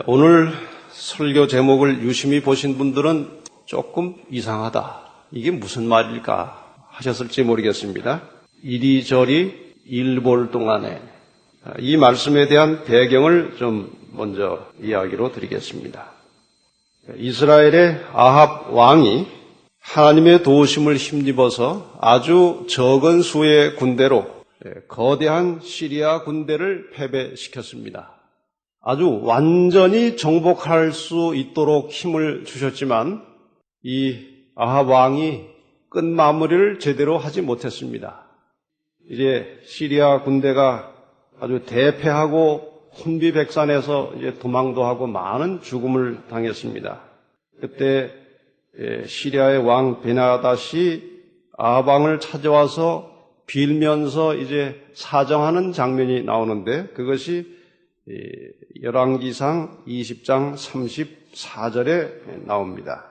오늘 설교 제목을 유심히 보신 분들은 조금 이상하다. 이게 무슨 말일까 하셨을지 모르겠습니다. 이리저리 일볼 동안에 이 말씀에 대한 배경을 좀 먼저 이야기로 드리겠습니다. 이스라엘의 아합 왕이 하나님의 도우심을 힘입어서 아주 적은 수의 군대로 거대한 시리아 군대를 패배시켰습니다. 아주 완전히 정복할 수 있도록 힘을 주셨지만 이 아합 왕이 끝마무리를 제대로 하지 못했습니다. 이제 시리아 군대가 아주 대패하고 혼비백산해서 이제 도망도 하고 많은 죽음을 당했습니다. 그때 시리아의 왕 베나닷이 아합 왕을 찾아와서 빌면서 이제 사정하는 장면이 나오는데 그것이 열왕기상 20장 34절에 나옵니다.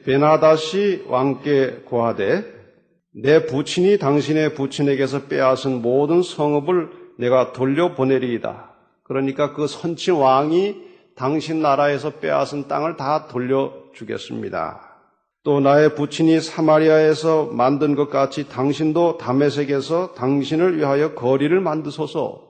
베나닷이 왕께 고하되 내 부친이 당신의 부친에게서 빼앗은 모든 성읍을 내가 돌려보내리이다. 그러니까 그 선친 왕이 당신 나라에서 빼앗은 땅을 다 돌려주겠습니다. 또 나의 부친이 사마리아에서 만든 것 같이 당신도 다메섹에서 당신을 위하여 거리를 만드소서.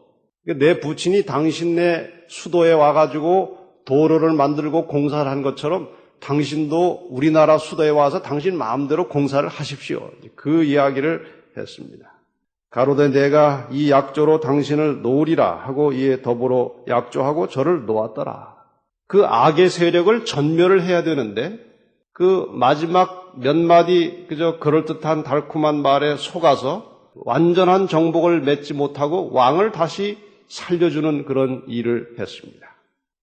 내 부친이 당신네 수도에 와가지고 도로를 만들고 공사를 한 것처럼 당신도 우리나라 수도에 와서 당신 마음대로 공사를 하십시오. 그 이야기를 했습니다. 가로되 내가 이 약조로 당신을 놓으리라 하고 이에 더불어 약조하고 저를 놓았더라. 그 악의 세력을 전멸을 해야 되는데 그 마지막 몇 마디 그저 그럴듯한 달콤한 말에 속아서 완전한 정복을 맺지 못하고 왕을 다시 살려주는 그런 일을 했습니다.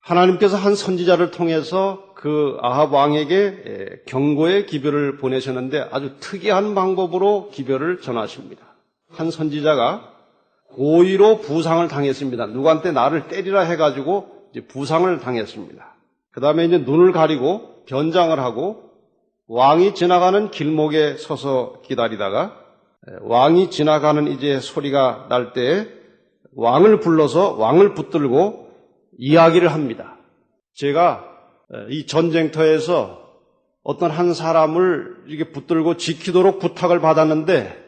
하나님께서 한 선지자를 통해서 그 아합 왕에게 경고의 기별을 보내셨는데 아주 특이한 방법으로 기별을 전하십니다. 한 선지자가 고의로 부상을 당했습니다. 누구한테 나를 때리라 해가지고 이제 부상을 당했습니다. 그 다음에 이제 눈을 가리고 변장을 하고 왕이 지나가는 길목에 서서 기다리다가 왕이 지나가는 이제 소리가 날 때 왕을 불러서 왕을 붙들고 이야기를 합니다. 제가 이 전쟁터에서 어떤 한 사람을 이렇게 붙들고 지키도록 부탁을 받았는데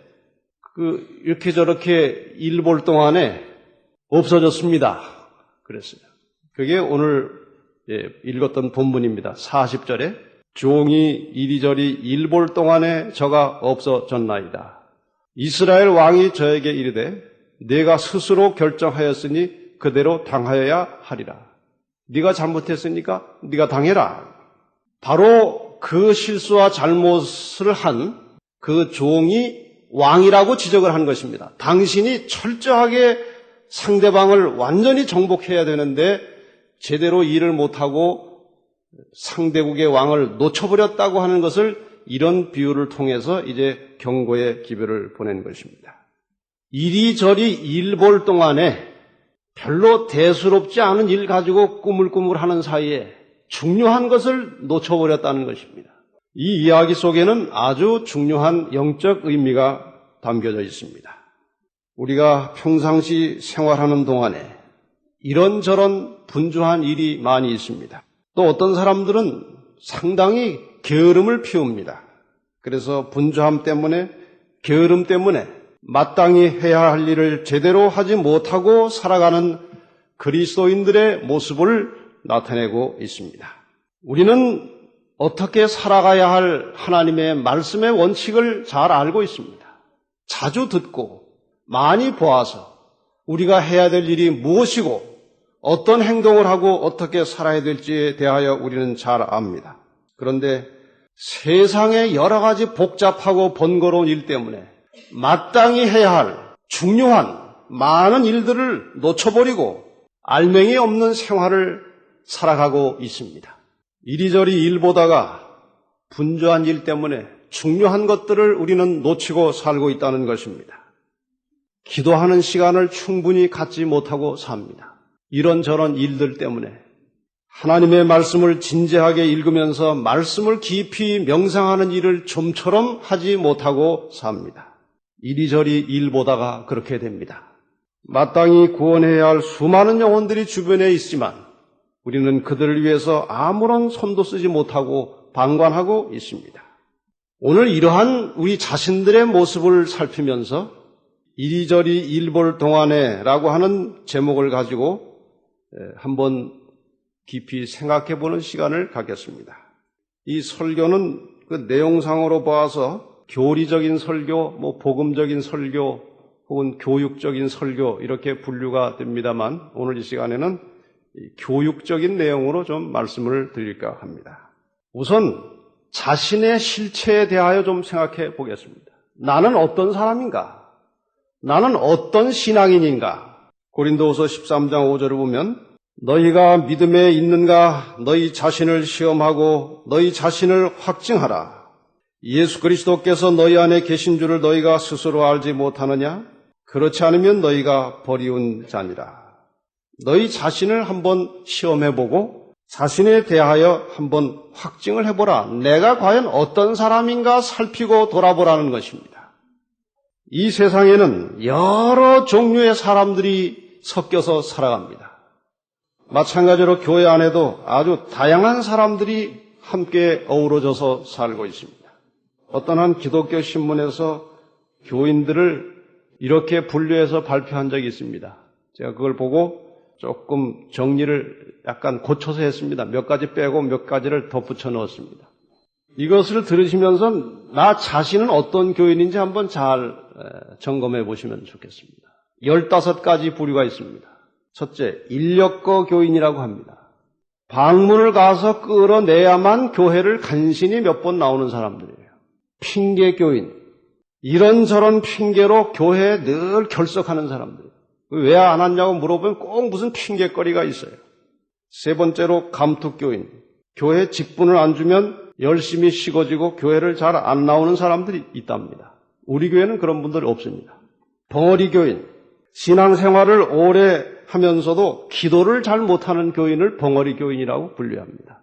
이렇게 저렇게 일 볼 동안에 없어졌습니다. 그랬어요. 그게 오늘 읽었던 본문입니다. 40절에 종이 이리저리 일 볼 동안에 저가 없어졌나이다. 이스라엘 왕이 저에게 이르되 내가 스스로 결정하였으니 그대로 당하여야 하리라. 네가 잘못했으니까 네가 당해라. 바로 그 실수와 잘못을 한 그 종이 왕이라고 지적을 한 것입니다. 당신이 철저하게 상대방을 완전히 정복해야 되는데 제대로 일을 못하고 상대국의 왕을 놓쳐버렸다고 하는 것을 이런 비유를 통해서 이제 경고의 기별을 보낸 것입니다. 이리저리 일 볼 동안에 별로 대수롭지 않은 일 가지고 꾸물꾸물하는 사이에 중요한 것을 놓쳐버렸다는 것입니다. 이 이야기 속에는 아주 중요한 영적 의미가 담겨져 있습니다. 우리가 평상시 생활하는 동안에 이런저런 분주한 일이 많이 있습니다. 또 어떤 사람들은 상당히 게으름을 피웁니다. 그래서 분주함 때문에 게으름 때문에 마땅히 해야 할 일을 제대로 하지 못하고 살아가는 그리스도인들의 모습을 나타내고 있습니다. 우리는 어떻게 살아가야 할 하나님의 말씀의 원칙을 잘 알고 있습니다. 자주 듣고 많이 보아서 우리가 해야 될 일이 무엇이고 어떤 행동을 하고 어떻게 살아야 될지에 대하여 우리는 잘 압니다. 그런데 세상의 여러 가지 복잡하고 번거로운 일 때문에 마땅히 해야 할 중요한 많은 일들을 놓쳐버리고 알맹이 없는 생활을 살아가고 있습니다. 이리저리 일 보다가 분주한 일 때문에 중요한 것들을 우리는 놓치고 살고 있다는 것입니다. 기도하는 시간을 충분히 갖지 못하고 삽니다. 이런저런 일들 때문에 하나님의 말씀을 진지하게 읽으면서 말씀을 깊이 명상하는 일을 좀처럼 하지 못하고 삽니다. 이리저리 일 보다가 그렇게 됩니다. 마땅히 구원해야 할 수많은 영혼들이 주변에 있지만 우리는 그들을 위해서 아무런 손도 쓰지 못하고 방관하고 있습니다. 오늘 이러한 우리 자신들의 모습을 살피면서 이리저리 일볼 동안에 라고 하는 제목을 가지고 한번 깊이 생각해 보는 시간을 갖겠습니다. 이 설교는 그 내용상으로 봐서 교리적인 설교, 복음적인 설교, 혹은 교육적인 설교 이렇게 분류가 됩니다만 오늘 이 시간에는 교육적인 내용으로 좀 말씀을 드릴까 합니다. 우선 자신의 실체에 대하여 좀 생각해 보겠습니다. 나는 어떤 사람인가? 나는 어떤 신앙인인가? 고린도후서 13장 5절을 보면 너희가 믿음에 있는가? 너희 자신을 시험하고 너희 자신을 확증하라. 예수 그리스도께서 너희 안에 계신 줄을 너희가 스스로 알지 못하느냐? 그렇지 않으면 너희가 버리운 자니라. 너희 자신을 한번 시험해보고 자신에 대하여 한번 확증을 해보라. 내가 과연 어떤 사람인가 살피고 돌아보라는 것입니다. 이 세상에는 여러 종류의 사람들이 섞여서 살아갑니다. 마찬가지로 교회 안에도 아주 다양한 사람들이 함께 어우러져서 살고 있습니다. 어떤 한 기독교 신문에서 교인들을 이렇게 분류해서 발표한 적이 있습니다. 제가 그걸 보고 조금 정리를 약간 고쳐서 했습니다. 몇 가지 빼고 몇 가지를 덧붙여 넣었습니다. 이것을 들으시면서 나 자신은 어떤 교인인지 한번 잘 점검해 보시면 좋겠습니다. 15가지 부류가 있습니다. 첫째, 인력거 교인이라고 합니다. 방문을 가서 끌어내야만 교회를 간신히 몇 번 나오는 사람들이에요. 핑계 교인. 이런저런 핑계로 교회에 늘 결석하는 사람들. 왜 안 왔냐고 물어보면 꼭 무슨 핑계거리가 있어요. 세 번째로 감투교인. 교회 직분을 안 주면 열심히 식어지고 교회를 잘 안 나오는 사람들이 있답니다. 우리 교회는 그런 분들 없습니다. 벙어리교인. 신앙생활을 오래 하면서도 기도를 잘 못하는 교인을 벙어리교인이라고 분류합니다.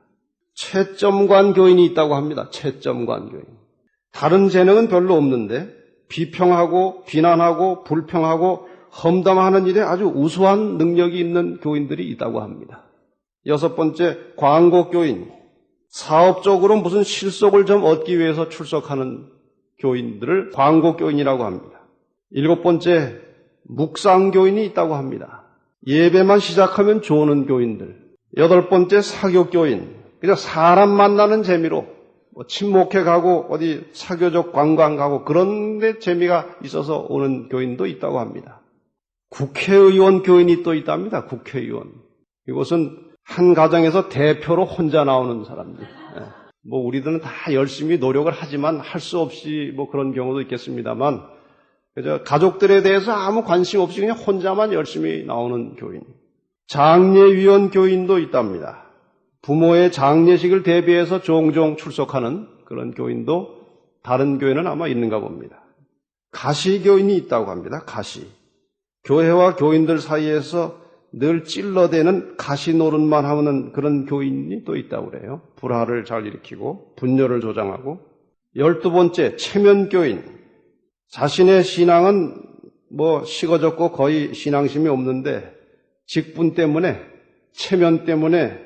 채점관 교인이 있다고 합니다. 채점관 교인. 다른 재능은 별로 없는데 비평하고 비난하고 불평하고 험담하는 일에 아주 우수한 능력이 있는 교인들이 있다고 합니다. 6번째, 광고교인. 사업적으로 무슨 실속을 좀 얻기 위해서 출석하는 교인들을 광고교인이라고 합니다. 7번째, 묵상교인이 있다고 합니다. 예배만 시작하면 좋은 교인들. 8번째, 사교교인. 그냥 사람 만나는 재미로 친목회 가고 어디 사교적 관광 가고 그런 데 재미가 있어서 오는 교인도 있다고 합니다. 국회의원 교인이 또 있답니다. 국회의원. 이것은 한 가정에서 대표로 혼자 나오는 사람들. 우리들은 다 열심히 노력을 하지만 할 수 없이 그런 경우도 있겠습니다만 그저 가족들에 대해서 아무 관심 없이 그냥 혼자만 열심히 나오는 교인. 장례위원 교인도 있답니다. 부모의 장례식을 대비해서 종종 출석하는 그런 교인도 다른 교회는 아마 있는가 봅니다. 가시교인이 있다고 합니다. 가시. 교회와 교인들 사이에서 늘 찔러대는 가시 노릇만 하는 그런 교인이 또 있다고 그래요. 불화를 잘 일으키고 분열을 조장하고. 12번째, 체면교인. 자신의 신앙은 식어졌고 거의 신앙심이 없는데 직분 때문에, 체면 때문에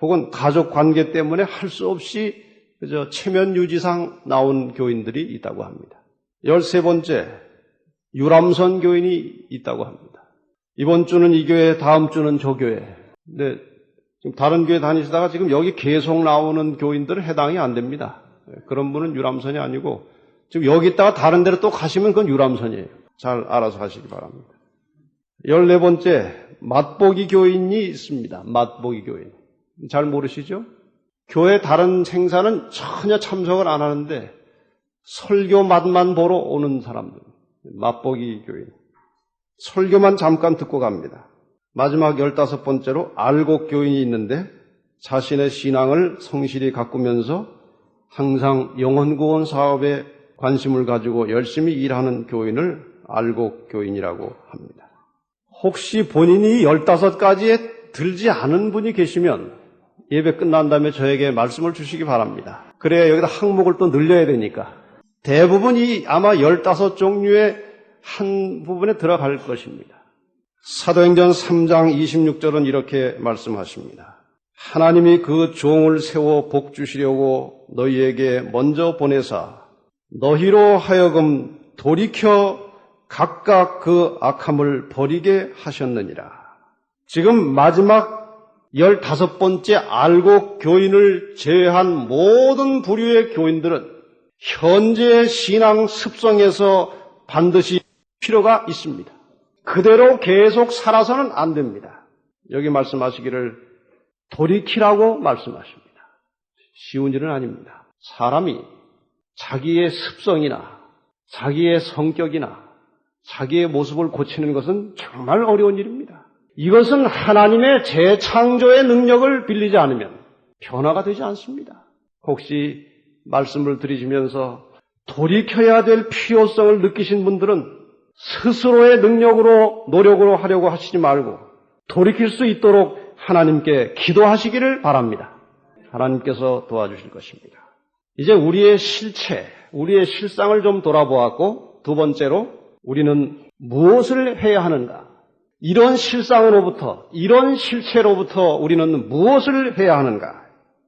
혹은 가족 관계 때문에 할 수 없이 그저 체면 유지상 나온 교인들이 있다고 합니다. 13번째, 유람선 교인이 있다고 합니다. 이번 주는 이 교회, 다음 주는 저 교회. 근데 지금 다른 교회 다니시다가 지금 여기 계속 나오는 교인들은 해당이 안 됩니다. 그런 분은 유람선이 아니고 지금 여기 있다가 다른 데로 또 가시면 그건 유람선이에요. 잘 알아서 하시기 바랍니다. 14번째, 맛보기 교인이 있습니다. 맛보기 교인. 잘 모르시죠? 교회 다른 행사는 전혀 참석을 안 하는데 설교 맛만 보러 오는 사람들. 맛보기 교인. 설교만 잠깐 듣고 갑니다. 마지막 15번째로 알곡 교인이 있는데 자신의 신앙을 성실히 가꾸면서 항상 영혼구원 사업에 관심을 가지고 열심히 일하는 교인을 알곡 교인이라고 합니다. 혹시 본인이 15가지에 들지 않은 분이 계시면 예배 끝난 다음에 저에게 말씀을 주시기 바랍니다. 그래야 여기다 항목을 또 늘려야 되니까. 대부분이 아마 15종류의 한 부분에 들어갈 것입니다. 사도행전 3장 26절은 이렇게 말씀하십니다. 하나님이 그 종을 세워 복 주시려고 너희에게 먼저 보내사 너희로 하여금 돌이켜 각각 그 악함을 버리게 하셨느니라. 지금 마지막 15번째 알곡 교인을 제외한 모든 부류의 교인들은 현재의 신앙 습성에서 반드시 필요가 있습니다. 그대로 계속 살아서는 안 됩니다. 여기 말씀하시기를 돌이키라고 말씀하십니다. 쉬운 일은 아닙니다. 사람이 자기의 습성이나 자기의 성격이나 자기의 모습을 고치는 것은 정말 어려운 일입니다. 이것은 하나님의 재창조의 능력을 빌리지 않으면 변화가 되지 않습니다. 혹시 말씀을 드리시면서 돌이켜야 될 필요성을 느끼신 분들은 스스로의 능력으로 노력으로 하려고 하시지 말고 돌이킬 수 있도록 하나님께 기도하시기를 바랍니다. 하나님께서 도와주실 것입니다. 이제 우리의 실체, 우리의 실상을 좀 돌아보았고, 두 번째로 우리는 무엇을 해야 하는가? 이런 실상으로부터, 이런 실체로부터 우리는 무엇을 해야 하는가?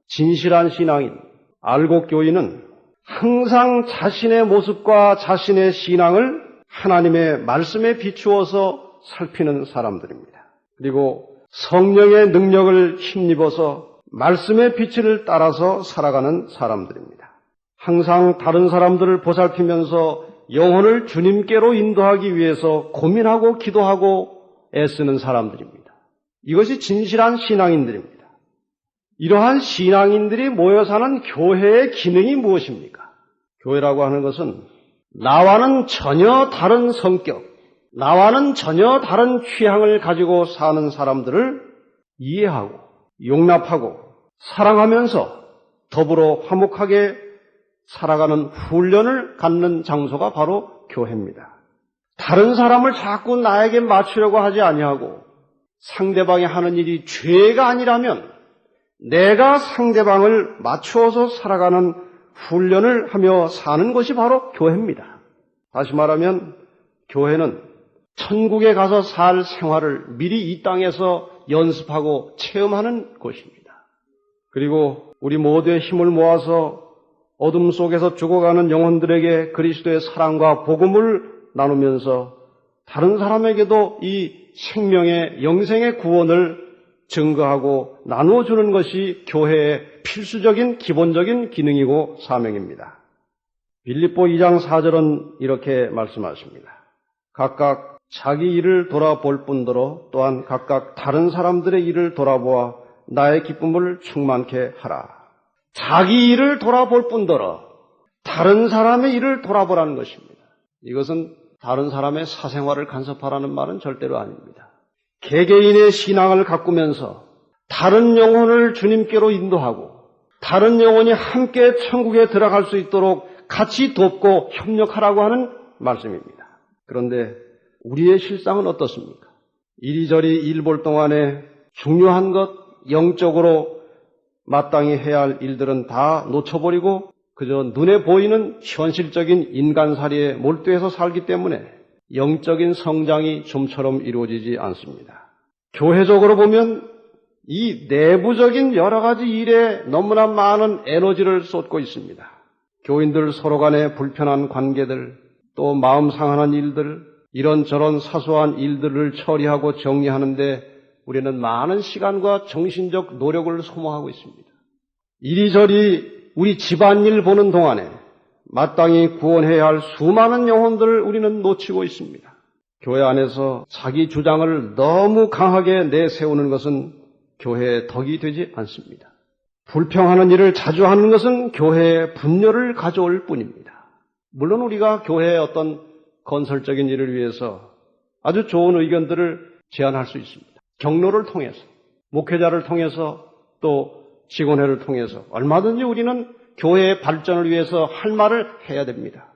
진실한 신앙인, 알곡 교인은 항상 자신의 모습과 자신의 신앙을 하나님의 말씀에 비추어서 살피는 사람들입니다. 그리고 성령의 능력을 힘입어서 말씀의 빛을 따라서 살아가는 사람들입니다. 항상 다른 사람들을 보살피면서 영혼을 주님께로 인도하기 위해서 고민하고 기도하고 애쓰는 사람들입니다. 이것이 진실한 신앙인들입니다. 이러한 신앙인들이 모여 사는 교회의 기능이 무엇입니까? 교회라고 하는 것은 나와는 전혀 다른 성격, 나와는 전혀 다른 취향을 가지고 사는 사람들을 이해하고 용납하고 사랑하면서 더불어 화목하게 살아가는 훈련을 갖는 장소가 바로 교회입니다. 다른 사람을 자꾸 나에게 맞추려고 하지 아니하고 상대방이 하는 일이 죄가 아니라면 내가 상대방을 맞추어서 살아가는 훈련을 하며 사는 것이 바로 교회입니다. 다시 말하면 교회는 천국에 가서 살 생활을 미리 이 땅에서 연습하고 체험하는 곳입니다. 그리고 우리 모두의 힘을 모아서 어둠 속에서 죽어가는 영혼들에게 그리스도의 사랑과 복음을 나누면서 다른 사람에게도 이 생명의 영생의 구원을 증거하고 나누어주는 것이 교회의 필수적인 기본적인 기능이고 사명입니다. 빌립보 2장 4절은 이렇게 말씀하십니다. 각각 자기 일을 돌아볼 뿐더러 또한 각각 다른 사람들의 일을 돌아보아 나의 기쁨을 충만케 하라. 자기 일을 돌아볼 뿐더러 다른 사람의 일을 돌아보라는 것입니다. 이것은 다른 사람의 사생활을 간섭하라는 말은 절대로 아닙니다. 개개인의 신앙을 가꾸면서 다른 영혼을 주님께로 인도하고 다른 영혼이 함께 천국에 들어갈 수 있도록 같이 돕고 협력하라고 하는 말씀입니다. 그런데 우리의 실상은 어떻습니까? 이리저리 일 볼 동안에 중요한 것, 영적으로 마땅히 해야 할 일들은 다 놓쳐버리고 그저 눈에 보이는 현실적인 인간살이에 몰두해서 살기 때문에 영적인 성장이 좀처럼 이루어지지 않습니다. 교회적으로 보면 이 내부적인 여러 가지 일에 너무나 많은 에너지를 쏟고 있습니다. 교인들 서로 간의 불편한 관계들, 또 마음 상하는 일들, 이런저런 사소한 일들을 처리하고 정리하는데 우리는 많은 시간과 정신적 노력을 소모하고 있습니다. 이리저리 우리 집안일 보는 동안에 마땅히 구원해야 할 수많은 영혼들을 우리는 놓치고 있습니다. 교회 안에서 자기 주장을 너무 강하게 내세우는 것은 교회의 덕이 되지 않습니다. 불평하는 일을 자주 하는 것은 교회에 분열을 가져올 뿐입니다. 물론 우리가 교회의 어떤 건설적인 일을 위해서 아주 좋은 의견들을 제안할 수 있습니다. 경로를 통해서, 목회자를 통해서 또 직원회를 통해서 얼마든지 우리는 교회의 발전을 위해서 할 말을 해야 됩니다.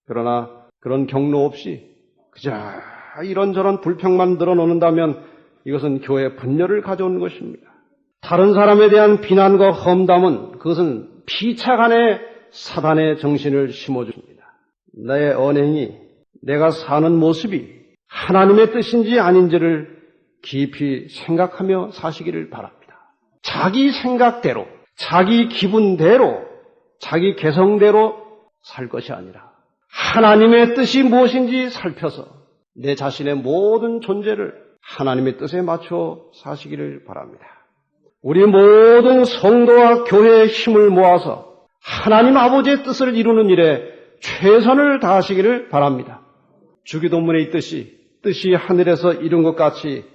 그러나 그런 경로 없이 그저 이런저런 불평만 늘어놓는다면 이것은 교회의 분열을 가져오는 것입니다. 다른 사람에 대한 비난과 험담은 그것은 피차 간에 사단의 정신을 심어줍니다. 내 언행이, 내가 사는 모습이 하나님의 뜻인지 아닌지를 깊이 생각하며 사시기를 바랍니다. 자기 생각대로, 자기 기분대로, 자기 개성대로 살 것이 아니라 하나님의 뜻이 무엇인지 살펴서 내 자신의 모든 존재를 하나님의 뜻에 맞춰 사시기를 바랍니다. 우리 모든 성도와 교회의 힘을 모아서 하나님 아버지의 뜻을 이루는 일에 최선을 다하시기를 바랍니다. 주기도문에 있듯이 뜻이 하늘에서 이룬 것 같이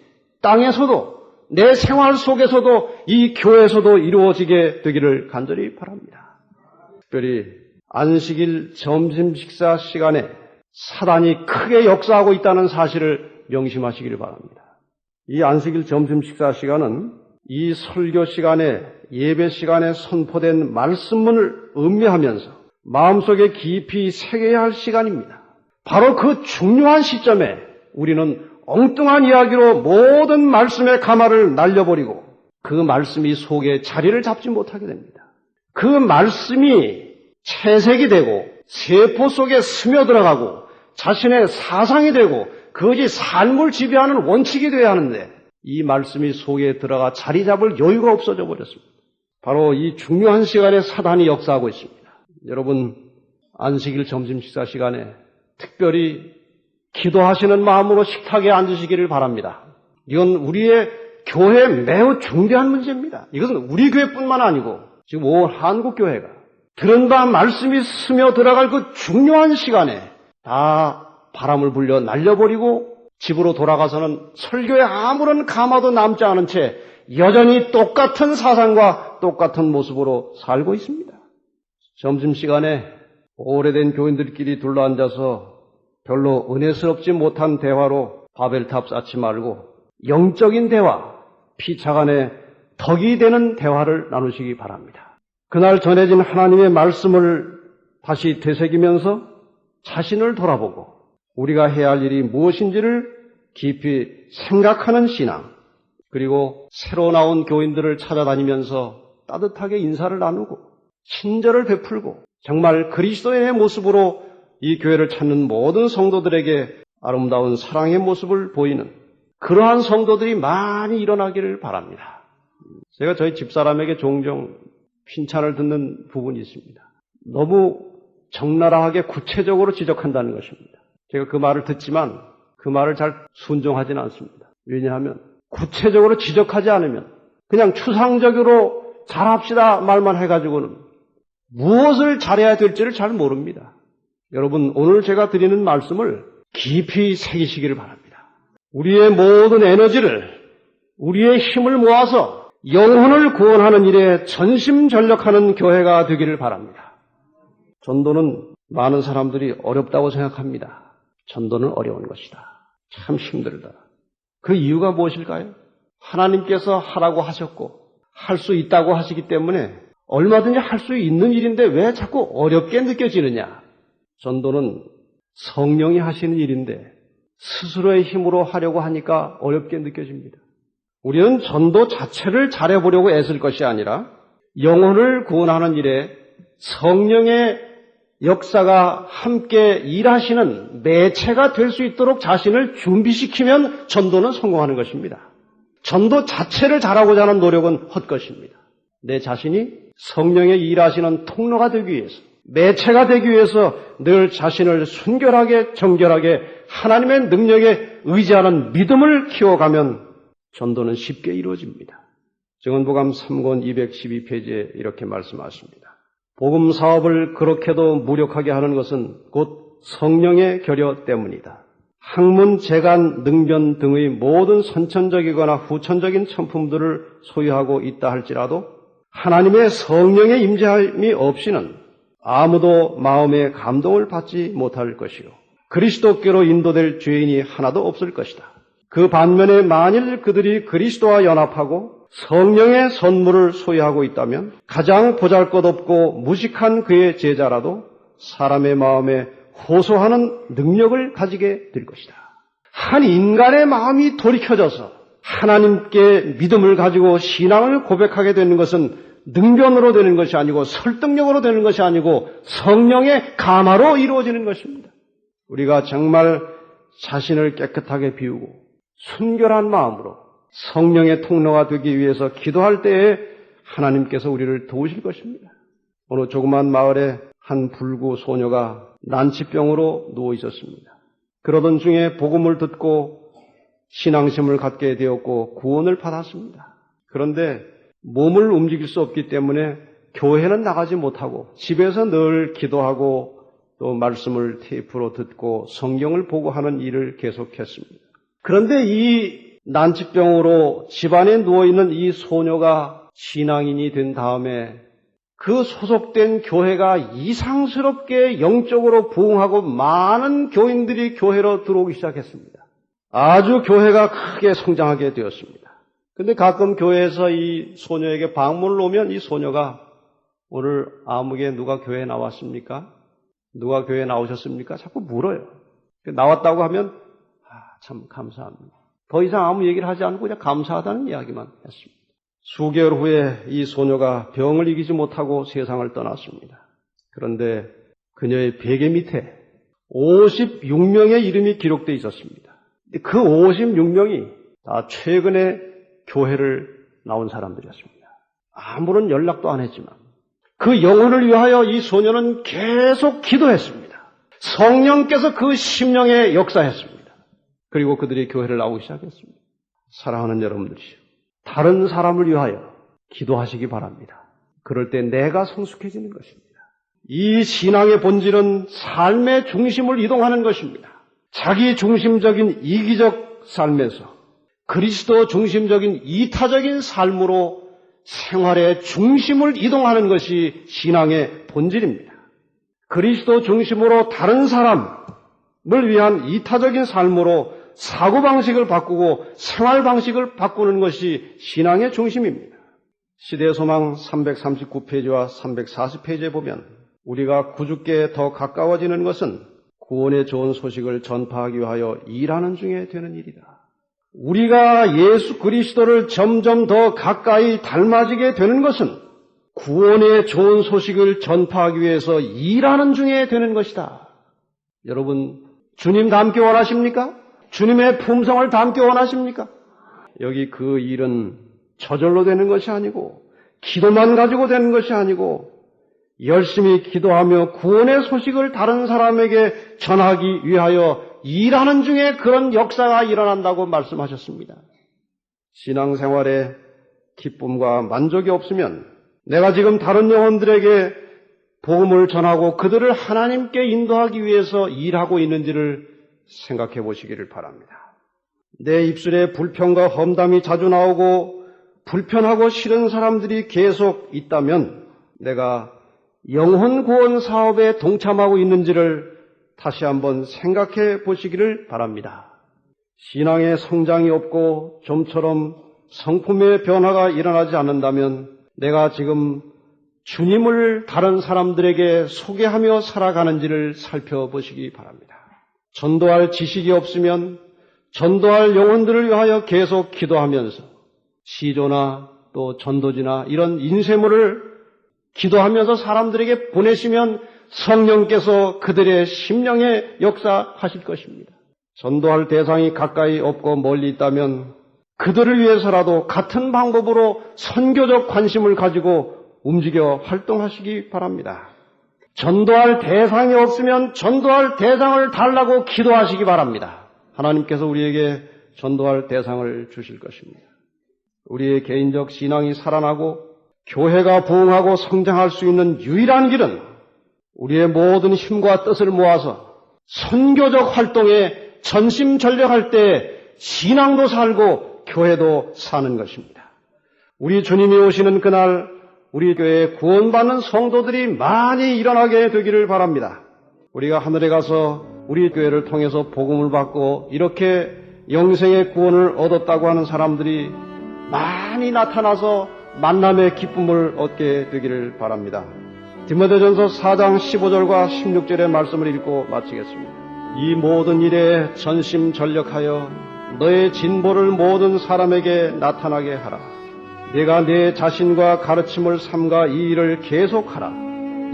땅에서도 내 생활 속에서도 이 교회에서도 이루어지게 되기를 간절히 바랍니다. 특별히 안식일 점심 식사 시간에 사단이 크게 역사하고 있다는 사실을 명심하시기를 바랍니다. 이 안식일 점심 식사 시간은 이 설교 시간에 예배 시간에 선포된 말씀문을 음미하면서 마음속에 깊이 새겨야 할 시간입니다. 바로 그 중요한 시점에 우리는 엉뚱한 이야기로 모든 말씀의 가마를 날려버리고 그 말씀이 속에 자리를 잡지 못하게 됩니다. 그 말씀이 채색이 되고 세포 속에 스며들어가고 자신의 사상이 되고 그것이 삶을 지배하는 원칙이 되어야 하는데 이 말씀이 속에 들어가 자리 잡을 여유가 없어져 버렸습니다. 바로 이 중요한 시간에 사단이 역사하고 있습니다. 여러분 안식일 점심 식사 시간에 특별히 기도하시는 마음으로 식탁에 앉으시기를 바랍니다. 이건 우리의 교회에 매우 중대한 문제입니다. 이것은 우리 교회뿐만 아니고 지금 온 한국교회가 들은 바 말씀이 스며들어갈 그 중요한 시간에 다 바람을 불려 날려버리고 집으로 돌아가서는 설교에 아무런 가마도 남지 않은 채 여전히 똑같은 사상과 똑같은 모습으로 살고 있습니다. 점심시간에 오래된 교인들끼리 둘러앉아서 별로 은혜스럽지 못한 대화로 바벨탑 쌓지 말고 영적인 대화, 피차간에 덕이 되는 대화를 나누시기 바랍니다. 그날 전해진 하나님의 말씀을 다시 되새기면서 자신을 돌아보고 우리가 해야 할 일이 무엇인지를 깊이 생각하는 신앙, 그리고 새로 나온 교인들을 찾아다니면서 따뜻하게 인사를 나누고 친절을 베풀고 정말 그리스도인의 모습으로 이 교회를 찾는 모든 성도들에게 아름다운 사랑의 모습을 보이는 그러한 성도들이 많이 일어나기를 바랍니다. 제가 저희 집사람에게 종종 핀찬을 듣는 부분이 있습니다. 너무 적나라하게 구체적으로 지적한다는 것입니다. 제가 그 말을 듣지만 그 말을 잘 순종하지는 않습니다. 왜냐하면 구체적으로 지적하지 않으면 그냥 추상적으로 잘합시다 말만 해가지고는 무엇을 잘해야 될지를 잘 모릅니다. 여러분 오늘 제가 드리는 말씀을 깊이 새기시기를 바랍니다. 우리의 모든 에너지를 우리의 힘을 모아서 영혼을 구원하는 일에 전심전력하는 교회가 되기를 바랍니다. 전도는 많은 사람들이 어렵다고 생각합니다. 전도는 어려운 것이다. 참 힘들다. 그 이유가 무엇일까요? 하나님께서 하라고 하셨고 할 수 있다고 하시기 때문에 얼마든지 할 수 있는 일인데 왜 자꾸 어렵게 느껴지느냐? 전도는 성령이 하시는 일인데 스스로의 힘으로 하려고 하니까 어렵게 느껴집니다. 우리는 전도 자체를 잘해보려고 애쓸 것이 아니라 영혼을 구원하는 일에 성령의 역사가 함께 일하시는 매체가 될 수 있도록 자신을 준비시키면 전도는 성공하는 것입니다. 전도 자체를 잘하고자 하는 노력은 헛것입니다. 내 자신이 성령의 일하시는 통로가 되기 위해서, 매체가 되기 위해서 늘 자신을 순결하게 정결하게 하나님의 능력에 의지하는 믿음을 키워가면 전도는 쉽게 이루어집니다. 증언복음 3권 212페이지에 이렇게 말씀하십니다. 복음 사업을 그렇게도 무력하게 하는 것은 곧 성령의 결여 때문이다. 학문, 재간, 능변 등의 모든 선천적이거나 후천적인 천품들을 소유하고 있다 할지라도 하나님의 성령의 임재함이 없이는 아무도 마음의 감동을 받지 못할 것이요 그리스도께로 인도될 죄인이 하나도 없을 것이다. 그 반면에 만일 그들이 그리스도와 연합하고 성령의 선물을 소유하고 있다면 가장 보잘것없고 무식한 그의 제자라도 사람의 마음에 호소하는 능력을 가지게 될 것이다. 한 인간의 마음이 돌이켜져서 하나님께 믿음을 가지고 신앙을 고백하게 되는 것은 능변으로 되는 것이 아니고 설득력으로 되는 것이 아니고 성령의 감화로 이루어지는 것입니다. 우리가 정말 자신을 깨끗하게 비우고 순결한 마음으로 성령의 통로가 되기 위해서 기도할 때에 하나님께서 우리를 도우실 것입니다. 어느 조그만 마을에 한 불구 소녀가 난치병으로 누워 있었습니다. 그러던 중에 복음을 듣고 신앙심을 갖게 되었고 구원을 받았습니다. 그런데 몸을 움직일 수 없기 때문에 교회는 나가지 못하고 집에서 늘 기도하고 또 말씀을 테이프로 듣고 성경을 보고 하는 일을 계속했습니다. 그런데 이 난치병으로 집안에 누워있는 이 소녀가 신앙인이 된 다음에 그 소속된 교회가 이상스럽게 영적으로 부흥하고 많은 교인들이 교회로 들어오기 시작했습니다. 아주 교회가 크게 성장하게 되었습니다. 근데 가끔 교회에서 이 소녀에게 방문을 오면 이 소녀가 오늘 아무개 누가 교회에 나왔습니까? 누가 교회에 나오셨습니까? 자꾸 물어요. 나왔다고 하면 참 감사합니다. 더 이상 아무 얘기를 하지 않고 그냥 감사하다는 이야기만 했습니다. 수개월 후에 이 소녀가 병을 이기지 못하고 세상을 떠났습니다. 그런데 그녀의 베개 밑에 56명의 이름이 기록되어 있었습니다. 그 56명이 다 최근에 교회를 나온 사람들이었습니다. 아무런 연락도 안 했지만 그 영혼을 위하여 이 소녀는 계속 기도했습니다. 성령께서 그 심령에 역사했습니다. 그리고 그들이 교회를 나오기 시작했습니다. 사랑하는 여러분들이요, 다른 사람을 위하여 기도하시기 바랍니다. 그럴 때 내가 성숙해지는 것입니다. 이 신앙의 본질은 삶의 중심을 이동하는 것입니다. 자기 중심적인 이기적 삶에서 그리스도 중심적인 이타적인 삶으로 생활의 중심을 이동하는 것이 신앙의 본질입니다. 그리스도 중심으로 다른 사람을 위한 이타적인 삶으로 사고방식을 바꾸고 생활방식을 바꾸는 것이 신앙의 중심입니다. 시대소망 339페이지와 340페이지에 보면 우리가 구주께 더 가까워지는 것은 구원의 좋은 소식을 전파하기 위하여 일하는 중에 되는 일이다. 우리가 예수 그리스도를 점점 더 가까이 닮아지게 되는 것은 구원의 좋은 소식을 전파하기 위해서 일하는 중에 되는 것이다. 여러분, 주님 닮기 원하십니까? 주님의 품성을 닮기 원하십니까? 여기 그 일은 저절로 되는 것이 아니고 기도만 가지고 되는 것이 아니고 열심히 기도하며 구원의 소식을 다른 사람에게 전하기 위하여 일하는 중에 그런 역사가 일어난다고 말씀하셨습니다. 신앙생활에 기쁨과 만족이 없으면 내가 지금 다른 영혼들에게 복음을 전하고 그들을 하나님께 인도하기 위해서 일하고 있는지를 생각해 보시기를 바랍니다. 내 입술에 불평과 험담이 자주 나오고 불편하고 싫은 사람들이 계속 있다면 내가 영혼 구원 사업에 동참하고 있는지를 다시 한번 생각해 보시기를 바랍니다. 신앙의 성장이 없고 좀처럼 성품의 변화가 일어나지 않는다면 내가 지금 주님을 다른 사람들에게 소개하며 살아가는지를 살펴보시기 바랍니다. 전도할 지식이 없으면 전도할 영혼들을 위하여 계속 기도하면서 시조나 또 전도지나 이런 인쇄물을 기도하면서 사람들에게 보내시면 성령께서 그들의 심령에 역사하실 것입니다. 전도할 대상이 가까이 없고 멀리 있다면 그들을 위해서라도 같은 방법으로 선교적 관심을 가지고 움직여 활동하시기 바랍니다. 전도할 대상이 없으면 전도할 대상을 달라고 기도하시기 바랍니다. 하나님께서 우리에게 전도할 대상을 주실 것입니다. 우리의 개인적 신앙이 살아나고 교회가 부흥하고 성장할 수 있는 유일한 길은 우리의 모든 힘과 뜻을 모아서 선교적 활동에 전심전력할 때 신앙도 살고 교회도 사는 것입니다. 우리 주님이 오시는 그날 우리 교회에 구원받는 성도들이 많이 일어나게 되기를 바랍니다. 우리가 하늘에 가서 우리 교회를 통해서 복음을 받고 이렇게 영생의 구원을 얻었다고 하는 사람들이 많이 나타나서 만남의 기쁨을 얻게 되기를 바랍니다. 디모데전서 4장 15절과 16절의 말씀을 읽고 마치겠습니다. 이 모든 일에 전심전력하여 너의 진보를 모든 사람에게 나타나게 하라. 내가 내 자신과 가르침을 삼가 이 일을 계속하라.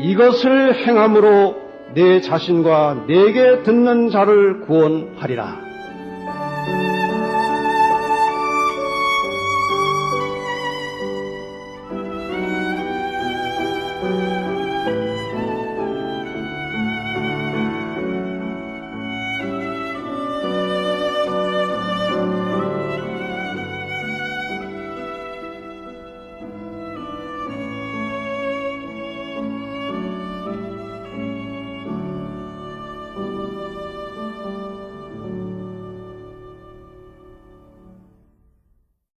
이것을 행함으로 내 자신과 내게 듣는 자를 구원하리라.